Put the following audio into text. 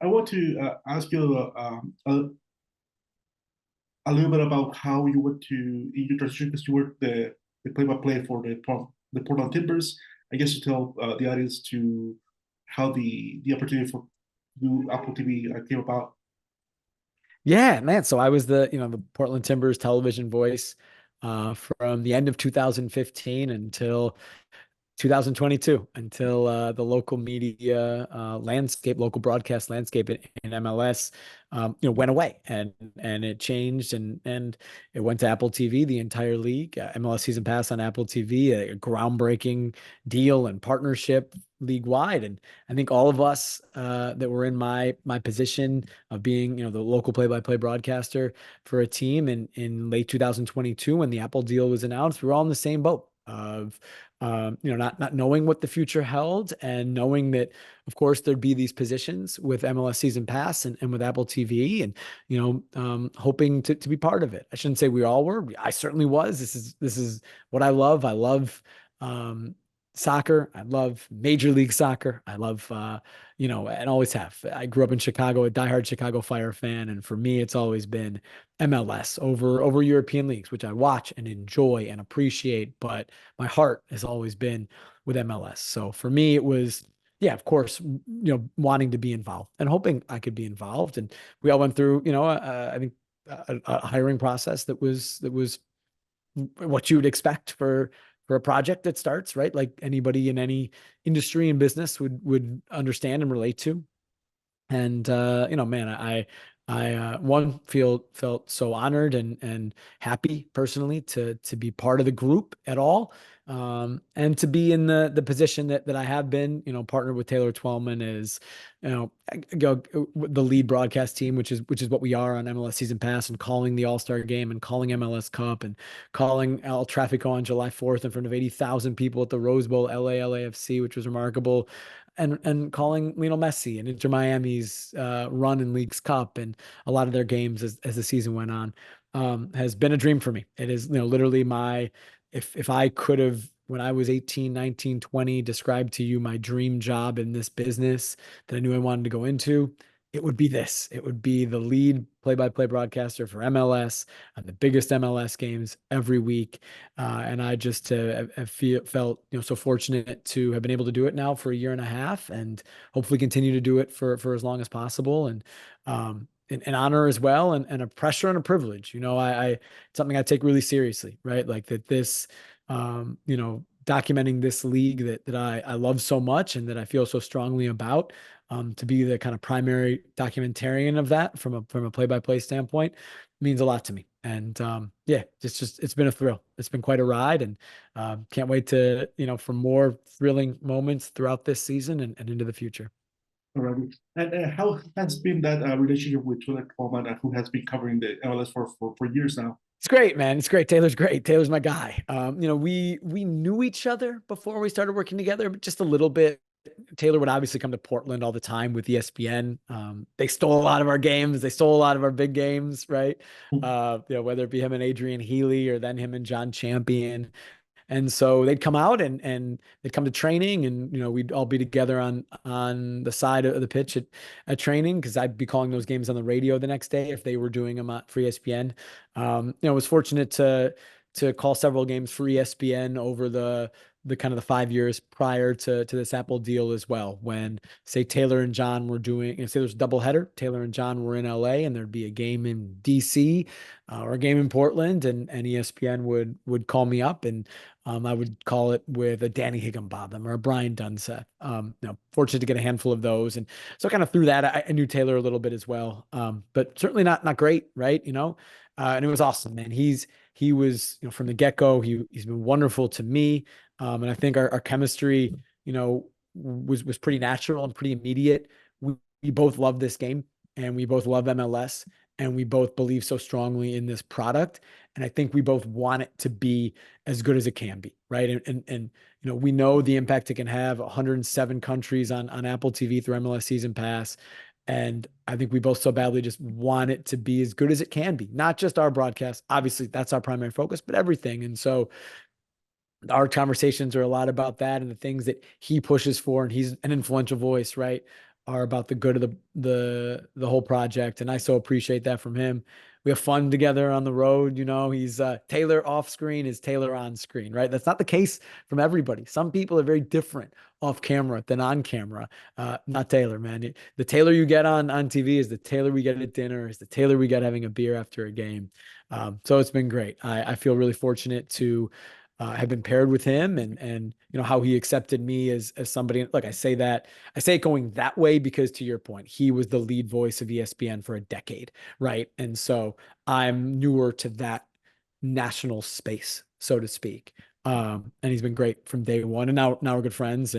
I want to ask you a little bit about how you went to in your transition because you were the play-by-play for the Portland Timbers. I guess to tell the audience to how the opportunity for do Apple TV came about. Yeah, man. So I was the Portland Timbers television voice from the end of 2015 until 2022 until the local media landscape, local broadcast landscape in MLS, went away and it changed and it went to Apple TV, the entire league, MLS season pass on Apple TV, a groundbreaking deal and partnership league wide. And I think all of us that were in my position of being, the local play-by-play broadcaster for a team in late 2022 when the Apple deal was announced, we were all in the same boat of not knowing what the future held and knowing that, of course, there'd be these positions with MLS Season Pass and with Apple TV and, hoping to be part of it. I shouldn't say we all were. I certainly was. This is what I love. I love soccer. I love Major League Soccer. I love, and always have. I grew up in Chicago, a diehard Chicago Fire fan. And for me, it's always been MLS over European leagues, which I watch and enjoy and appreciate. But my heart has always been with MLS. So for me, it was, yeah, of course, wanting to be involved and hoping I could be involved. And we all went through, I think a hiring process that was what you would expect for a project that starts, right? Like anybody in any industry and business would understand and relate to. And man, I one felt so honored and happy personally to be part of the group at all. And to be in the position that I have been, partnered with Taylor Twellman is, the lead broadcast team, which is what we are on MLS Season Pass, and calling the All-Star Game and calling MLS Cup and calling El Tráfico on July 4th in front of 80,000 people at the Rose Bowl, LAFC, which was remarkable, and calling Lionel Messi and Inter Miami's run in Leagues Cup and a lot of their games as the season went on, has been a dream for me. It is, literally if I could have, when I was 18, 19, 20, described to you my dream job in this business that I knew I wanted to go into, it would be this. It would be the lead play-by-play broadcaster for MLS on the biggest MLS games every week. And I just have felt so fortunate to have been able to do it now for a year and a half, and hopefully continue to do it for as long as possible. And an honor as well, and a pressure and a privilege. It's something I take really seriously, right? Like that this, documenting this league that I love so much and that I feel so strongly about, to be the kind of primary documentarian of that from a play-by-play standpoint means a lot to me. And yeah, it's been a thrill. It's been quite a ride, and can't wait to, for more thrilling moments throughout this season and into the future. Already. And how has been that relationship with Taylor Twellman, who has been covering the MLS for years now? It's great, man. It's great. Taylor's great. Taylor's my guy. We knew each other before we started working together, but just a little bit. Taylor would obviously come to Portland all the time with ESPN. They stole a lot of our games. They stole a lot of our big games, right? Whether it be him and Adrian Healy or then him and John Champion. And so they'd come out and they'd come to training, and we'd all be together on the side of the pitch at training, because I'd be calling those games on the radio the next day if they were doing them for ESPN. I was fortunate to call several games for ESPN over the kind of the 5 years prior to this Apple deal as well. When, say, Taylor and John were doing, say there's a doubleheader, Taylor and John were in LA and there'd be a game in DC, or a game in Portland, and ESPN would call me up, and I would call it with a Danny Higginbotham or a Brian Dunseth. Fortunate to get a handful of those, and so kind of through that, I knew Taylor a little bit as well, but certainly not great, right? And it was awesome, man. He was, from the get-go, he's been wonderful to me. And I think our chemistry, was pretty natural and pretty immediate. We both love this game, and we both love MLS, and we both believe so strongly in this product. And I think we both want it to be as good as it can be, right? And we know the impact it can have. 107 countries on Apple TV through MLS Season Pass. And I think we both so badly just want it to be as good as it can be. Not just our broadcast. Obviously, that's our primary focus, but everything. And so our conversations are a lot about that, and the things that he pushes for, and he's an influential voice, right, are about the good of the whole project, and I so appreciate that from him. We have fun together on the road. He's Taylor off screen is Taylor on screen, right? That's not the case from everybody. Some people are very different off camera than on camera. Not Taylor, man. The Taylor you get on TV is the Taylor we get at dinner, is the Taylor we get having a beer after a game. So it's been great. I feel really fortunate to have been paired with him, and how he accepted me as somebody. Look, I say it going that way because, to your point, he was the lead voice of ESPN for a decade, right? And so I'm newer to that national space, so to speak. And he's been great from day one, and now we're good friends. And